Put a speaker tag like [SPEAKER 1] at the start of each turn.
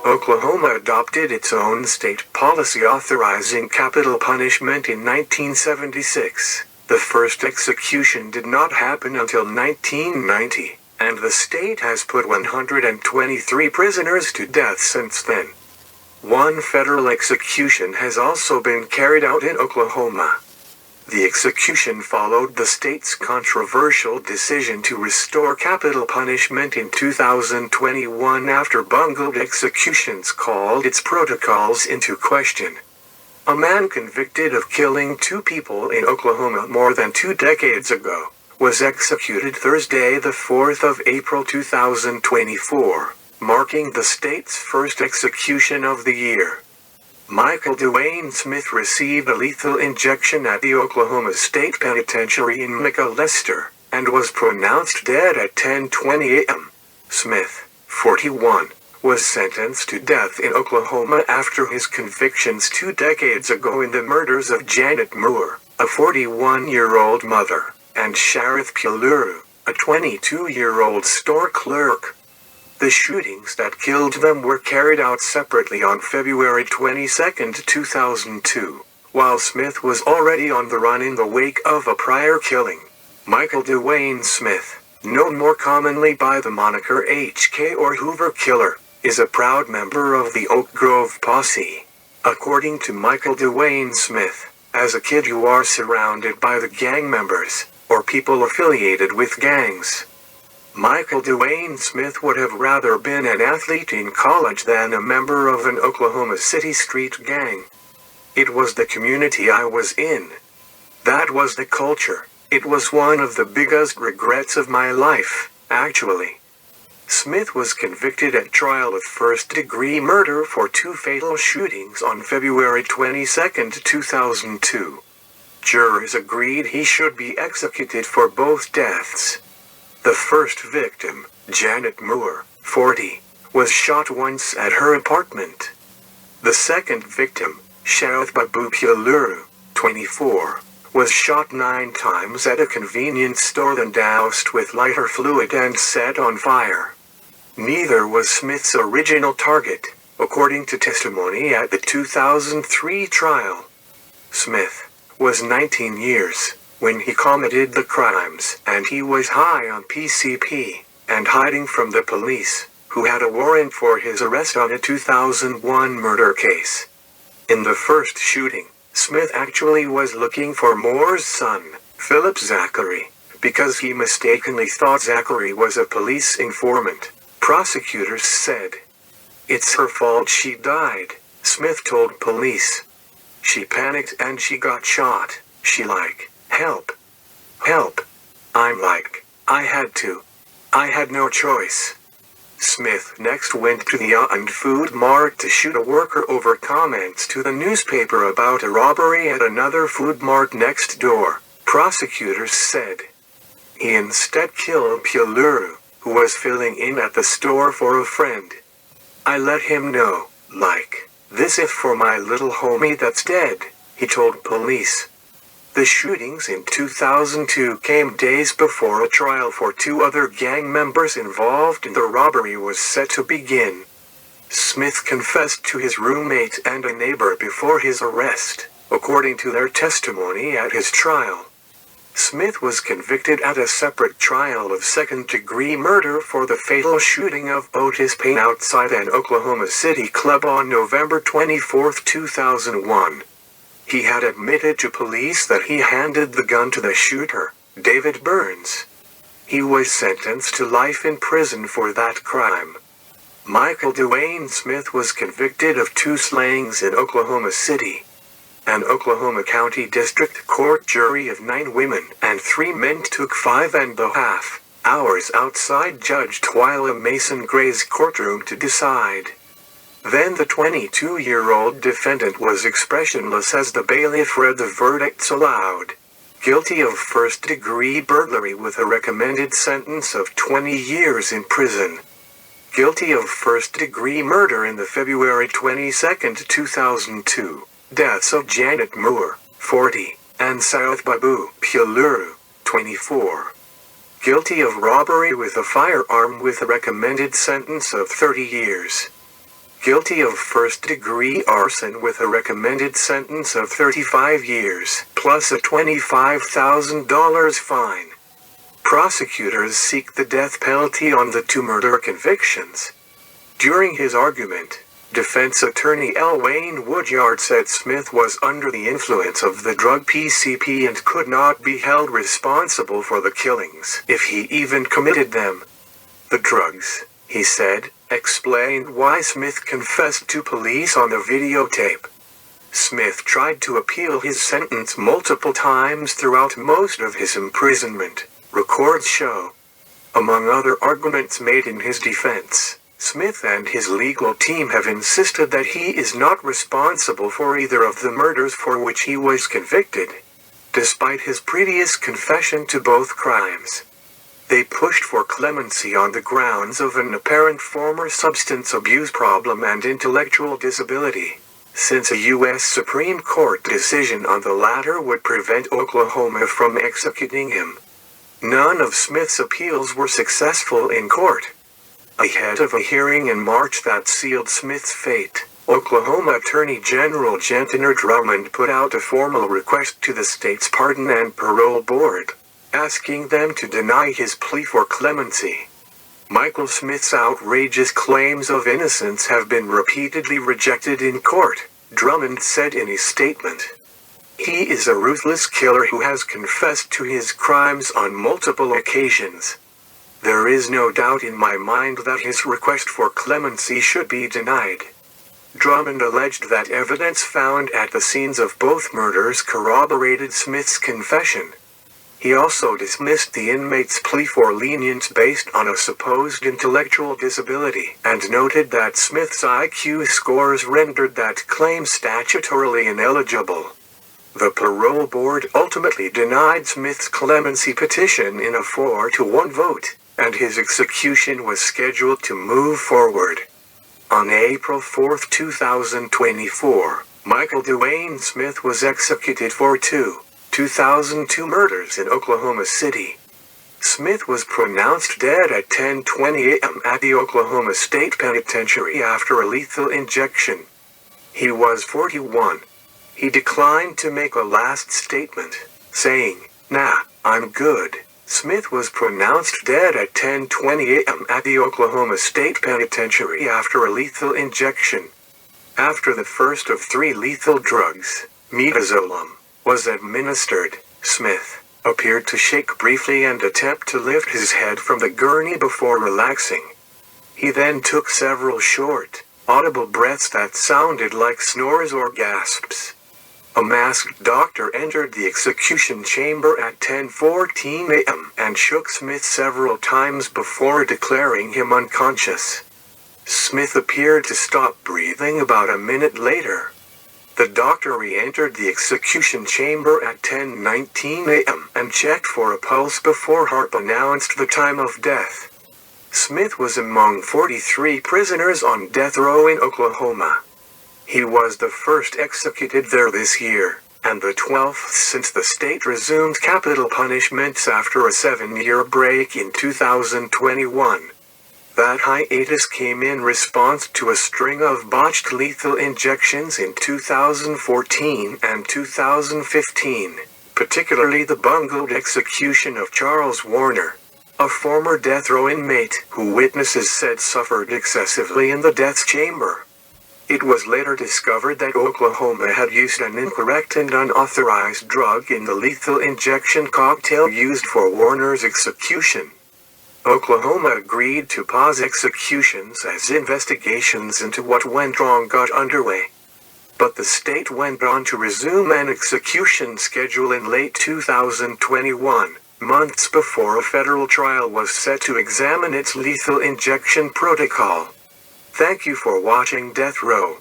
[SPEAKER 1] Oklahoma adopted its own state policy authorizing capital punishment in 1976. The first execution did not happen until 1990, and the state has put 123 prisoners to death since then. One federal execution has also been carried out in Oklahoma. The execution followed the state's controversial decision to restore capital punishment in 2021 after bungled executions called its protocols into question. A man convicted of killing 2 people in Oklahoma more than 2 decades ago was executed Thursday, the 4th of April 2024, marking the state's first execution of the year. Michael Dewayne Smith received a lethal injection at the Oklahoma State Penitentiary in McAlester, and was pronounced dead at 10:20 a.m. Smith, 41, was sentenced to death in Oklahoma after his convictions 2 decades ago in the murders of Janet Moore, a 41-year-old mother, and Sharath Pulluru, a 22-year-old store clerk. The shootings that killed them were carried out separately on February 22, 2002, while Smith was already on the run in the wake of a prior killing. Michael Dewayne Smith, known more commonly by the moniker HK or Hoover Killer, is a proud member of the Oak Grove Posse. According to Michael Dewayne Smith, as a kid you are surrounded by the gang members, or people affiliated with gangs. Michael Dewayne Smith would have rather been an athlete in college than a member of an Oklahoma City street gang. It was the community I was in. That was the culture. It was one of the biggest regrets of my life, actually. Smith was convicted at trial of first-degree murder for 2 fatal shootings on February 22, 2002. Jurors agreed he should be executed for both deaths. The first victim, Janet Moore, 40, was shot once at her apartment. The second victim, Sharath Pulluru, 24, was shot 9 times at a convenience store and doused with lighter fluid and set on fire. Neither was Smith's original target, according to testimony at the 2003 trial. Smith was 19 years when he committed the crimes, and he was high on PCP, and hiding from the police, who had a warrant for his arrest on a 2001 murder case. In the first shooting, Smith actually was looking for Moore's son, Philip Zachary, because he mistakenly thought Zachary was a police informant, prosecutors said. "It's her fault she died," Smith told police. "She panicked and she got shot. She like, help. Help. I'm like, I had to. I had no choice." Smith next went to the Food Mart to shoot a worker over comments to the newspaper about a robbery at another food mart next door, prosecutors said. He instead killed Pulluru, who was filling in at the store for a friend. "I let him know, like, this is for my little homie that's dead," he told police. The shootings in 2002 came days before a trial for 2 other gang members involved in the robbery was set to begin. Smith confessed to his roommate and a neighbor before his arrest, according to their testimony at his trial. Smith was convicted at a separate trial of second-degree murder for the fatal shooting of Otis Payne outside an Oklahoma City club on November 24, 2001. He had admitted to police that he handed the gun to the shooter, David Burns. He was sentenced to life in prison for that crime. Michael Dewayne Smith was convicted of 2 slayings in Oklahoma City. An Oklahoma County District Court jury of 9 women and 3 men took 5.5 hours outside Judge Twyla Mason Gray's courtroom to decide. Then the 22-year-old defendant was expressionless as the bailiff read the verdicts aloud. Guilty of first-degree burglary with a recommended sentence of 20 years in prison. Guilty of first-degree murder in the February 22, 2002, deaths of Janet Moore, 40, and Sharath Pulluru, 24. Guilty of robbery with a firearm with a recommended sentence of 30 years. guilty of first-degree arson with a recommended sentence of 35 years, plus a $25,000 fine. Prosecutors seek the death penalty on the two murder convictions. During his argument, defense attorney Dewayne Woodyard said Smith was under the influence of the drug PCP and could not be held responsible for the killings if he even committed them. The drugs, he said, explained why Smith confessed to police on the videotape. Smith tried to appeal his sentence multiple times throughout most of his imprisonment, records show. Among other arguments made in his defense, Smith and his legal team have insisted that he is not responsible for either of the murders for which he was convicted, despite his previous confession to both crimes. They pushed for clemency on the grounds of an apparent former substance abuse problem and intellectual disability, since a U.S. Supreme Court decision on the latter would prevent Oklahoma from executing him. None of Smith's appeals were successful in court. Ahead of a hearing in March that sealed Smith's fate, Oklahoma Attorney General Gentiner Drummond put out a formal request to the state's Pardon and Parole Board, asking them to deny his plea for clemency. Michael Smith's outrageous claims of innocence have been repeatedly rejected in court, Drummond said in his statement. He is a ruthless killer who has confessed to his crimes on multiple occasions. There is no doubt in my mind that his request for clemency should be denied. Drummond alleged that evidence found at the scenes of both murders corroborated Smith's confession. He also dismissed the inmate's plea for lenience based on a supposed intellectual disability, and noted that Smith's IQ scores rendered that claim statutorily ineligible. The parole board ultimately denied Smith's clemency petition in a 4-1 vote, and his execution was scheduled to move forward. On April 4, 2024, Michael Dewayne Smith was executed for 2002 murders in Oklahoma City. Smith was pronounced dead at 10:20 a.m. at the Oklahoma State Penitentiary after a lethal injection. He was 41. He declined to make a last statement, saying, "Nah, I'm good." Smith was pronounced dead at 10:20 a.m. at the Oklahoma State Penitentiary after a lethal injection. After the first of 3 lethal drugs, midazolam, was administered, Smith appeared to shake briefly and attempt to lift his head from the gurney before relaxing. He then took several short, audible breaths that sounded like snores or gasps. A masked doctor entered the execution chamber at 10:14 a.m. and shook Smith several times before declaring him unconscious. Smith appeared to stop breathing about a minute later. The doctor re-entered the execution chamber at 10:19 a.m. and checked for a pulse before Harp announced the time of death. Smith was among 43 prisoners on death row in Oklahoma. He was the first executed there this year, and the 12th since the state resumed capital punishments after a 7-year break in 2021. That hiatus came in response to a string of botched lethal injections in 2014 and 2015, particularly the bungled execution of Charles Warner, a former death row inmate who witnesses said suffered excessively in the death chamber. It was later discovered that Oklahoma had used an incorrect and unauthorized drug in the lethal injection cocktail used for Warner's execution. Oklahoma agreed to pause executions as investigations into what went wrong got underway. But the state went on to resume an execution schedule in late 2021, months before a federal trial was set to examine its lethal injection protocol. Thank you for watching Death Row.